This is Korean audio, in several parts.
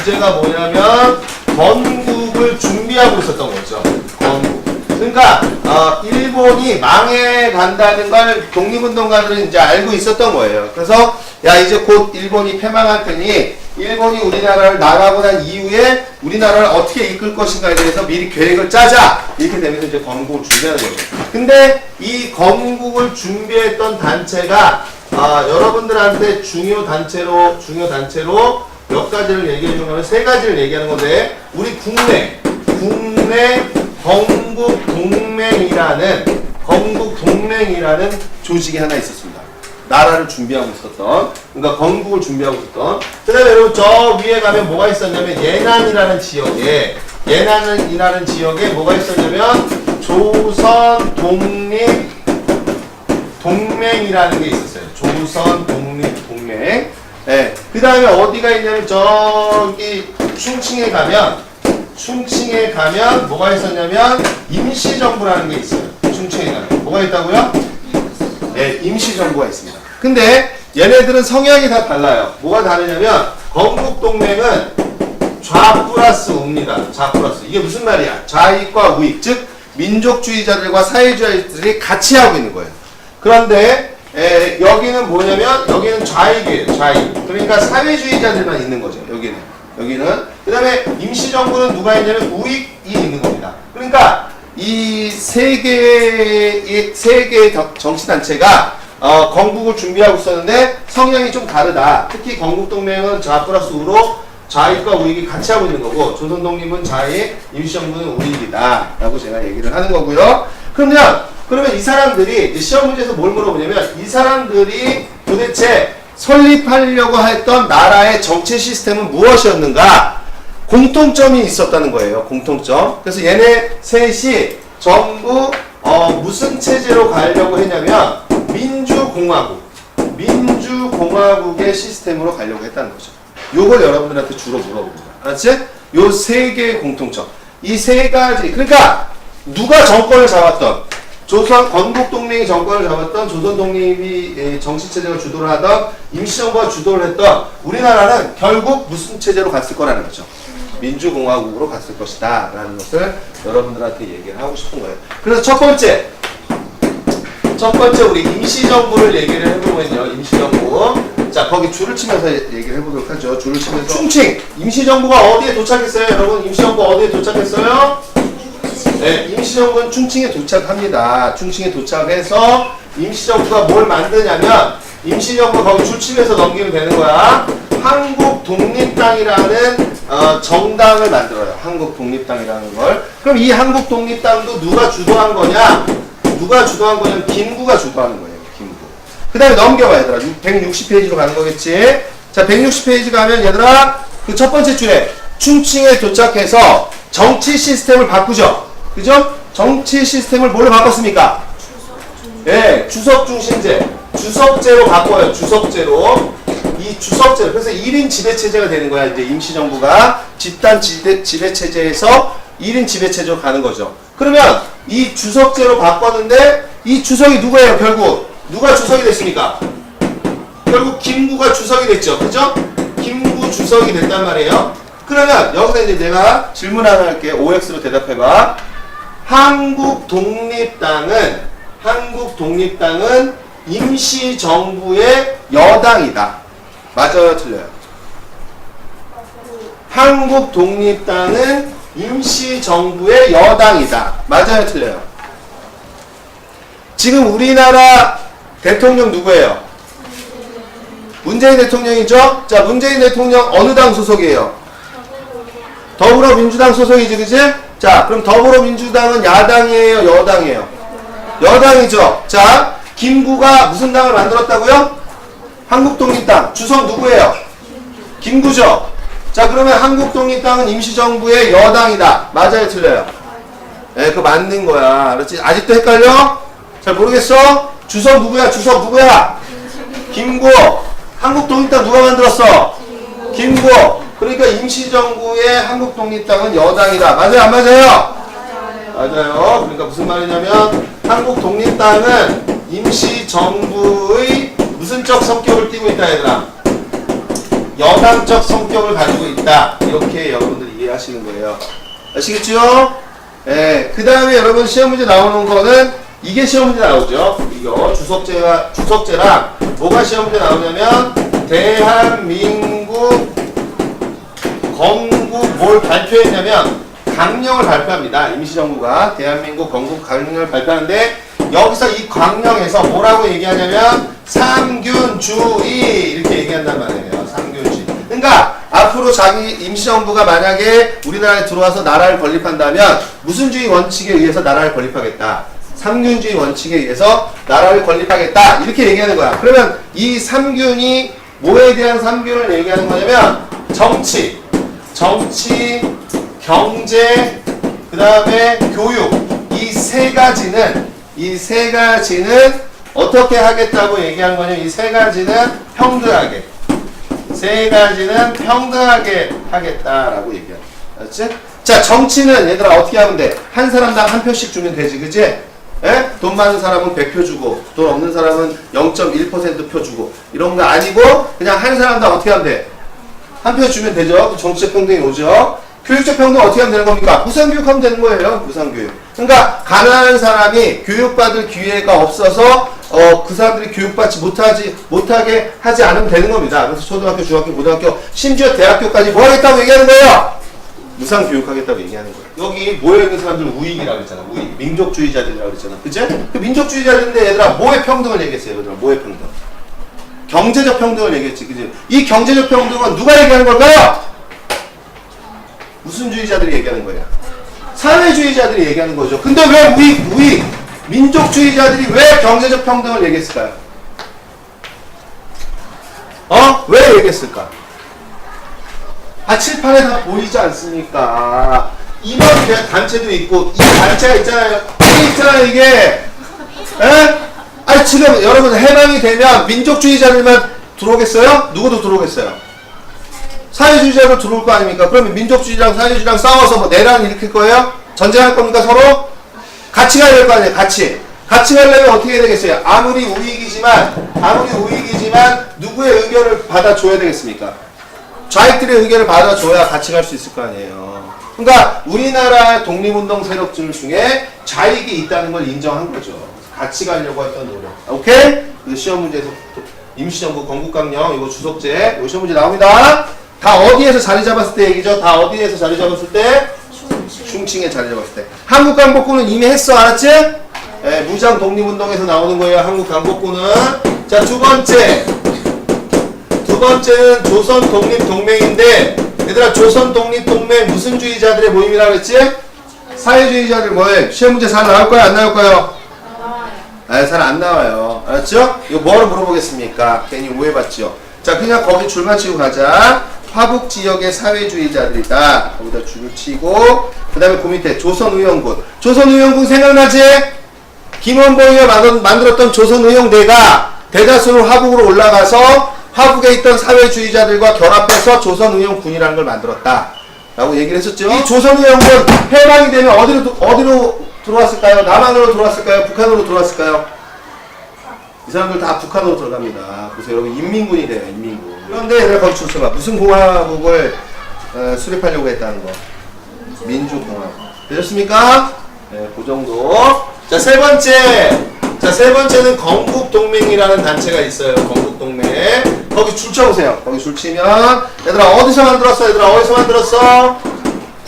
주제가 뭐냐면 건국을 준비하고 있었던 거죠. 건국. 그러니까 일본이 망해간다는 걸 독립운동가들은 이제 알고 있었던 거예요. 그래서 야 이제 곧 일본이 패망할 테니 일본이 우리나라를 나가고 난 이후에 우리나라를 어떻게 이끌 것인가에 대해서 미리 계획을 짜자. 이렇게 되면서 이제 건국을 준비하는 거죠. 근데 이 건국을 준비했던 단체가 여러분들한테 중요 단체로 몇 가지를 얘기해 주면 세 가지를 얘기하는 건데 우리 국내 건국동맹이라는 조직이 하나 있었습니다. 나라를 준비하고 있었던, 그러니까 건국을 준비하고 있었던. 그 다음에 여러분 저 위에 가면 뭐가 있었냐면 예난이라는 지역에 뭐가 있었냐면 조선 독립동맹이라는 게 있었어요. 조선 독립동맹. 네. 그 다음에 어디가 있냐면 저기 충칭에 가면 뭐가 있었냐면 임시정부라는 게 있어요. 충칭에 가면 뭐가 있다고요? 네, 임시정부가 있습니다. 근데 얘네들은 성향이 다 달라요. 뭐가 다르냐면 건국동맹은 좌 플러스 우입니다. 좌 플러스. 이게 무슨 말이야? 좌익과 우익, 즉 민족주의자들과 사회주의자들이 같이 하고 있는 거예요. 그런데 여기는 뭐냐면 여기는 좌익이에요. 좌익. 그러니까 사회주의자들만 있는 거죠. 여기는. 그 다음에 임시정부는 누가 있냐면 우익이 있는 겁니다. 그러니까 이 세 개의 정치단체가 건국을 준비하고 있었는데 성향이 좀 다르다. 특히 건국동맹은 좌 플러스 우로 좌익과 우익이 같이 하고 있는 거고 조선독립은 좌익, 임시정부는 우익이다 라고 제가 얘기를 하는 거고요. 그러면 이 사람들이 시험 문제에서 뭘 물어보냐면 이 사람들이 도대체 설립하려고 했던 나라의 정치 시스템은 무엇이었는가? 공통점이 있었다는 거예요. 공통점. 그래서 얘네 셋이 전부 무슨 체제로 가려고 했냐면 민주공화국의 시스템으로 가려고 했다는 거죠. 요걸 여러분들한테 주로 물어봅니다. 알았지? 요 세 개의 공통점. 이 세 가지. 그러니까 누가 정권을 잡았던 건국동맹이 정권을 잡았던 조선독립이 정치체제가 주도를 하던 임시정부가 주도를 했던 우리나라는 결국 무슨 체제로 갔을 거라는 거죠. 민주공화국으로 갔을 것이다 라는 것을 여러분들한테 얘기를 하고 싶은 거예요. 그래서 첫 번째 우리 임시정부를 얘기를 해보면요. 임시정부. 자, 거기 줄을 치면서 얘기를 해보도록 하죠. 줄을 치면서. 충칭! 임시정부가 어디에 도착했어요? 여러분, 임시정부 어디에 도착했어요? 네, 임시정부는 충칭에 도착합니다. 충칭에 도착해서 임시정부가 뭘 만드냐면 임시정부 거기 줄 치면서 넘기면 되는 거야. 한국독립당이라는 정당을 만들어요. 한국독립당이라는 걸. 그럼 이 한국독립당도 누가 주도한 거냐? 김구가 주도하는 거예요. 김구. 그 다음에 넘겨봐 얘들아. 160페이지로 가는 거겠지? 자, 160페이지 가면 얘들아 그 첫 번째 줄에 충칭에 도착해서 정치 시스템을 바꾸죠. 그죠? 정치 시스템을 뭘로 바꿨습니까? 네, 주석 중심제. 주석제로 바꿔요. 주석제로. 이 주석제로. 그래서 1인 지배체제가 되는 거야. 이제 임시정부가 집단 지배체제에서 1인 지배체제로 가는 거죠. 그러면 이 주석제로 바꿨는데 이 주석이 누구예요? 결국 누가 주석이 됐습니까? 결국 김구가 주석이 됐죠. 그죠? 김구 주석이 됐단 말이에요. 그러면 여기서 이제 내가 질문 하나 할게. OX로 대답해봐. 한국독립당은 임시정부의 여당이다. 맞아요? 틀려요? 한국독립당은 임시정부의 여당이다. 맞아요? 틀려요? 지금 우리나라 대통령 누구예요? 문재인 대통령이죠? 자, 문재인 대통령 어느 당 소속이에요? 더불어민주당 소속이지, 그치? 자, 그럼 더불어민주당은 야당이에요? 여당이에요? 여당이죠? 자, 김구가 무슨 당을 만들었다고요? 한국독립당. 주석 누구예요? 김구죠? 자, 그러면 한국독립당은 임시정부의 여당이다. 맞아요? 틀려요? 네, 그거 맞는 거야. 알았지? 아직도 헷갈려? 잘 모르겠어? 주석 누구야? 김구. 한국독립당 누가 만들었어? 김구. 그러니까 임시정부의 한국독립당은 여당이다. 맞아요? 안 맞아요? 맞아요. 그러니까 무슨 말이냐면 한국독립당은 임시정부의 무슨적 성격을 띠고 있다 얘들아. 여당적 성격을 가지고 있다. 이렇게 여러분들 이해하시는 거예요. 아시겠죠? 예, 그 다음에 여러분 시험 문제 나오는 거는 이게 시험 문제 나오죠. 이거 주석제랑 뭐가 시험 문제 나오냐면 대한민국 건국 뭘 발표했냐면 강령을 발표합니다. 임시정부가 대한민국 건국 강령을 발표하는데 여기서 이 강령에서 뭐라고 얘기하냐면 삼균주의 이렇게 얘기한단 말이에요. 삼균주의. 그러니까 앞으로 자기 임시정부가 만약에 우리나라에 들어와서 나라를 건립한다면 무슨 주의 원칙에 의해서 나라를 건립하겠다. 삼균주의 원칙에 의해서 나라를 건립하겠다. 이렇게 얘기하는 거야. 그러면 이 삼균이 뭐에 대한 삼균을 얘기하는 거냐면 정치, 경제, 그 다음에 교육 이 세 가지는 어떻게 하겠다고 얘기하는 거냐면 이 세 가지는 평등하게 하겠다라고 얘기하는 거야. 알았지? 자, 정치는 얘들아 어떻게 하면 돼? 한 사람당 한 표씩 주면 되지, 그지? 예? 돈 많은 사람은 100표 주고 돈 없는 사람은 0.1% 표 주고 이런 거 아니고 그냥 한 사람당 어떻게 하면 돼? 한 표 주면 되죠. 정치적 평등이 오죠. 교육적 평등 어떻게 하면 되는 겁니까? 무상교육하면 되는 거예요. 무상교육. 그러니까 가난한 사람이 교육받을 기회가 없어서 그 사람들이 교육받지 못하게 하지 않으면 되는 겁니다. 그래서 초등학교, 중학교, 고등학교, 심지어 대학교까지 뭐 하겠다고 얘기하는 거예요? 무상교육하겠다고 얘기하는 거예요. 여기 모여있는 사람들은 우익이라고 했잖아. 우익. 민족주의자들이라고 했잖아. 그치? 그 민족주의자들인데 얘들아 뭐의 평등을 얘기했어요? 얘들아 뭐의 평등? 경제적 평등을 얘기했지. 그치? 이 경제적 평등은 누가 얘기하는 걸까요? 무슨 주의자들이 얘기하는 거예요? 사회주의자들이 얘기하는 거죠. 근데 왜 우익, 민족주의자들이 왜 경제적 평등을 얘기했을까요? 왜 얘기했을까? 칠판에 다 보이지 않습니까? 이번 단체도 있고, 이 단체가 있잖아요. 이게 있잖아요, 이게. 에? 지금 여러분 해방이 되면 민족주의자들만 들어오겠어요? 누구도 들어오겠어요? 사회주의자로 들어올 거 아닙니까? 그러면 민족주의랑 사회주의랑 싸워서 뭐 내란을 일으킬 거예요? 전쟁할 겁니까 서로? 같이 가야 될 거 아니에요? 같이 가려면 어떻게 해야 되겠어요? 아무리 우익이지만 누구의 의견을 받아줘야 되겠습니까? 좌익들의 의견을 받아줘야 같이 갈 수 있을 거 아니에요. 그러니까 우리나라 독립운동 세력 중에 좌익이 있다는 걸 인정한 거죠. 같이 가려고 했던 노력. 오케이? 그 시험 문제에서 임시정부 건국강령 이거 주석제 이거 시험 문제 나옵니다. 다 어디에서 자리 잡았을 때 얘기죠? 다 어디에서 자리 잡았을 때? 충칭에 자리 잡았을 때. 한국강복군은 이미 했어, 알았지? 예, 무장 독립운동에서 나오는 거예요, 한국강복군은. 자, 두 번째는 조선 독립동맹인데, 얘들아, 조선 독립동맹 무슨 주의자들의 모임이라고 그랬지? 사회주의자들 뭐해? 시험 문제 잘 나올 거야, 안 나올 거예요? 잘 안 나와요. 알았죠? 이거 뭐로 물어보겠습니까? 괜히 오해받죠? 자, 그냥 거기 줄만 치고 가자. 화북 지역의 사회주의자들이다. 거기다 줄을 치고, 그 다음에 그 밑에 조선의용군. 조선의용군 생각나지? 김원봉이가 만들었던 조선의용대가 대다수로 화북으로 올라가서 화북에 있던 사회주의자들과 결합해서 조선의용군이라는 걸 만들었다. 라고 얘기를 했었죠. 이 조선의용군 해방이 되면 어디로 들어왔을까요? 남한으로 들어왔을까요? 북한으로 들어왔을까요? 이 사람들 다 북한으로 들어갑니다. 그래서 여러분 인민군이 돼요, 인민군. 그런데 얘들아 거기 చూ서봐. 무슨 공화국을 수립하려고 했다는 거? 민주공화국. 되셨습니까? 네, 그 정도. 자, 세 번째는 건국동맹이라는 단체가 있어요. 건국동맹. 거기 줄 쳐보세요. 거기 줄 치면 얘들아 어디서 만들었어? 얘들아 어디서 만들었어?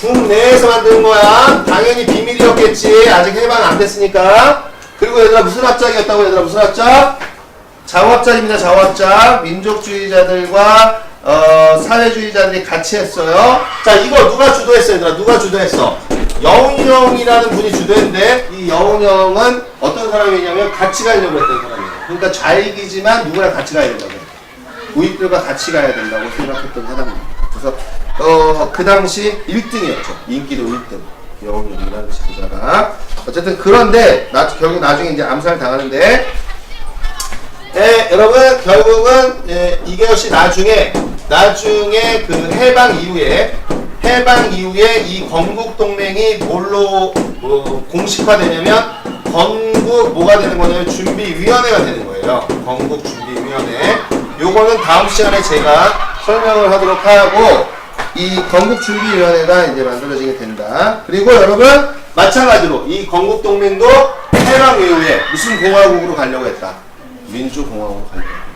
국내에서 만든 거야. 당연히 비밀이었겠지. 아직 해방 안 됐으니까. 그리고 얘들아 무슨 합작이었다고? 얘들아 무슨 합작? 자화합작입니다. 자화합작. 민족주의자들과 사회주의자들이 같이 했어요. 자, 이거 누가 주도했어? 얘들아 누가 주도했어? 여운형이라는 분이 주도했는데 이 여운형은 어떤 사람이냐면 같이 가려고 했던 사람이에요. 그러니까 좌익이지만 누구랑 같이 가야 된다고. 우익들과 같이 가야 된다고 생각했던 사람입니다. 그래서 그 당시 1등이었죠. 인기도 1등. 여운형이라는 지도자가. 어쨌든 그런데 결국 나중에 이제 암살 당하는데 네, 여러분 결국은 이것이 나중에 그 해방 이후에 이 건국동맹이 뭘로 공식화되냐면 건국 뭐가 되는 거냐면 준비위원회가 되는 거예요. 건국준비위원회. 요거는 다음 시간에 제가 설명을 하도록 하고 이 건국준비위원회가 이제 만들어지게 된다. 그리고 여러분 마찬가지로 이 건국동맹도 해방 이후에 무슨 공화국으로 가려고 했다? 민주공화국으로 가려고 했다.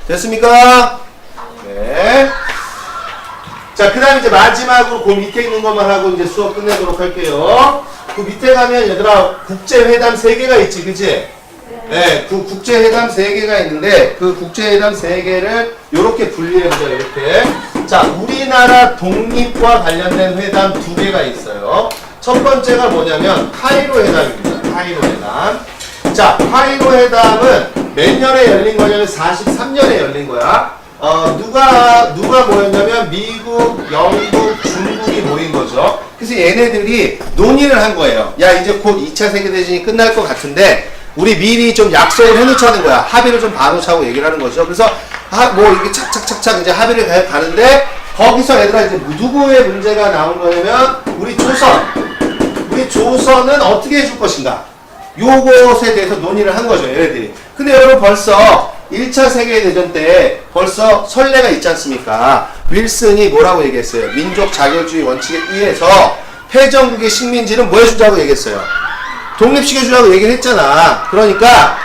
됐습니까? 네. 자, 그 다음에 이제 마지막으로 그 밑에 있는 것만 하고 이제 수업 끝내도록 할게요. 그 밑에 가면 얘들아 국제회담 3개가 있지, 그치? 네, 그 국제회담 3개가 있는데 그 국제회담 3개를 이렇게 분리해보자, 이렇게. 자, 우리나라 독립과 관련된 회담 2개가 있어요. 첫 번째가 뭐냐면 카이로 회담입니다. 카이로 회담. 자, 카이로 회담은 몇 년에 열린 거냐면 43년에 열린 거야. 누가 모였냐면 미국, 영국, 중국이 모인 거죠. 그래서 얘네들이 논의를 한 거예요. 야, 이제 곧 2차 세계대전이 끝날 것 같은데 우리 미리 좀 약속을 해놓자는 거야. 합의를 좀 봐놓자고 얘기를 하는 거죠. 그래서 뭐 이렇게 착착착착 이제 합의를 가는데 거기서 얘들아 이제 누구의 문제가 나온 거냐면 우리 조선은 어떻게 해줄 것인가? 요것에 대해서 논의를 한 거죠, 얘네들이. 근데 여러분 벌써 1차 세계대전 때 벌써 선례가 있지 않습니까? 윌슨이 뭐라고 얘기했어요? 민족 자결주의 원칙에 의해서 패전국의 식민지는 뭐 해주자고 얘기했어요? 독립시켜주라고 얘기를 했잖아. 그러니까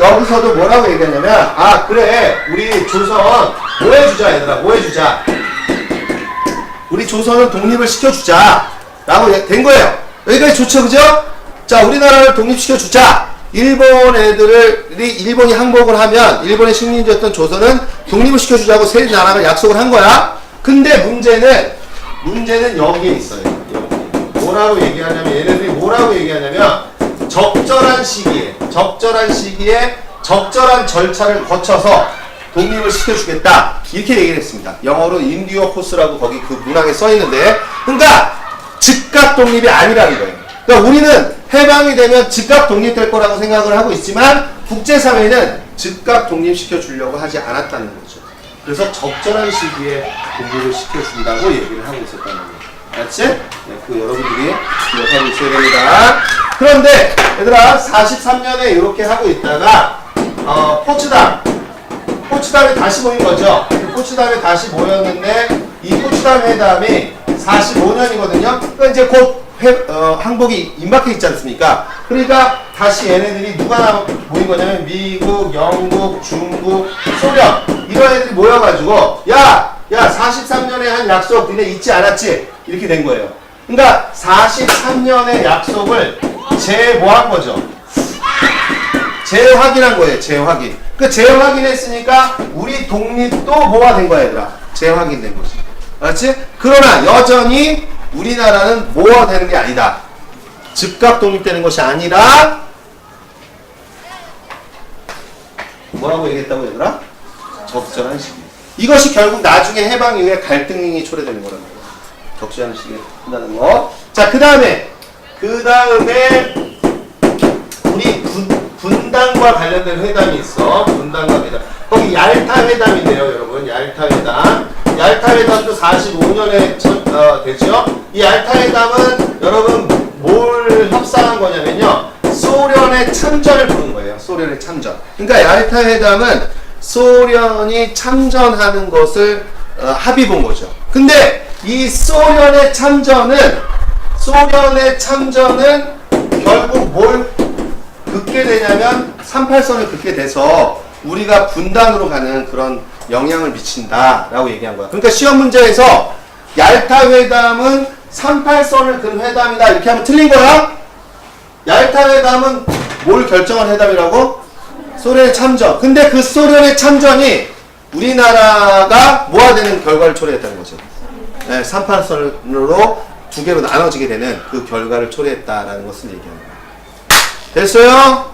여기서도 뭐라고 얘기하냐면 아 그래 우리 조선 뭐 해주자 얘들아 뭐 해주자 우리 조선은 독립을 시켜주자 라고 된 거예요. 여기까지 좋죠 그죠? 자 우리나라를 독립시켜주자. 일본이 항복을 하면 일본의 식민지였던 조선은 독립을 시켜주자고 세 나라가 약속을 한 거야. 근데 문제는 여기에 있어요. 여기. 뭐라고 얘기하냐면 얘네들이 뭐라고 얘기하냐면 적절한 시기에 적절한 절차를 거쳐서 독립을 시켜주겠다 이렇게 얘기를 했습니다. 영어로 인디오 코스라고 거기 그 문항에 써있는데 그러니까 즉각 독립이 아니라는 거예요. 그러니까 우리는 해방이 되면 즉각 독립될 거라고 생각을 하고 있지만 국제사회는 즉각 독립시켜 주려고 하지 않았다는 거죠. 그래서 적절한 시기에 독립을 시켜준다고 얘기를 하고 있었다는 거예요. 알았지? 네, 그 여러분들이 기억하고 있어야 됩니다. 그런데 얘들아 43년에 이렇게 하고 있다가 포츠담에 다시 모인 거죠. 포츠담에 다시 모였는데 이 포츠담 회담이 45년이거든요. 그러니까 이제 곧 항복이 임박해 있지 않습니까? 그러니까 다시 얘네들이 누가 모인 거냐면 미국, 영국, 중국, 소련 이런 애들이 모여가지고 야 43년에 한 약속 니네 잊지 않았지? 이렇게 된 거예요. 그러니까 43년의 약속을 재뭐한 거죠. 재확인한 거예요. 재확인. 그 재확인했으니까 우리 독립도 뭐가 된 거야 얘들아? 재확인된 거지. 알았지? 그러나 여전히 우리나라는 뭐가 되는 게 아니다. 즉각 독립되는 것이 아니라 뭐라고 얘기했다고 얘들아? 적절한 시기. 이것이 결국 나중에 해방 이후에 갈등이 초래되는 거라는 거야. 적절한 시기에 한다는 거. 자, 그 다음에 우리 분단과 관련된 회담이 있어. 분단과 회담. 거기 얄타 회담인데요, 여러분. 얄타 회담. 얄타 회담도 45년에 되죠. 이 얄타 회담은 여러분 뭘 협상한 거냐면요. 소련의 참전을 부른 거예요. 소련의 참전. 그러니까 얄타 회담은 소련이 참전하는 것을 합의 본 거죠. 근데 이 소련의 참전은 결국 뭘 긋게 되냐면 38선을 긋게 돼서 우리가 분단으로 가는 그런 영향을 미친다라고 얘기한 거야. 그러니까 시험 문제에서 얄타 회담은 38선을 긋은 회담이다 이렇게 하면 틀린 거야. 얄타 회담은 뭘 결정한 회담이라고? 소련의 참전. 근데 그 소련의 참전이 우리나라가 모아되는 결과를 초래했다는 거죠. 네, 38선으로 두 개로 나눠지게 되는 그 결과를 초래했다라는 것을 얘기하는 거야. 됐어요?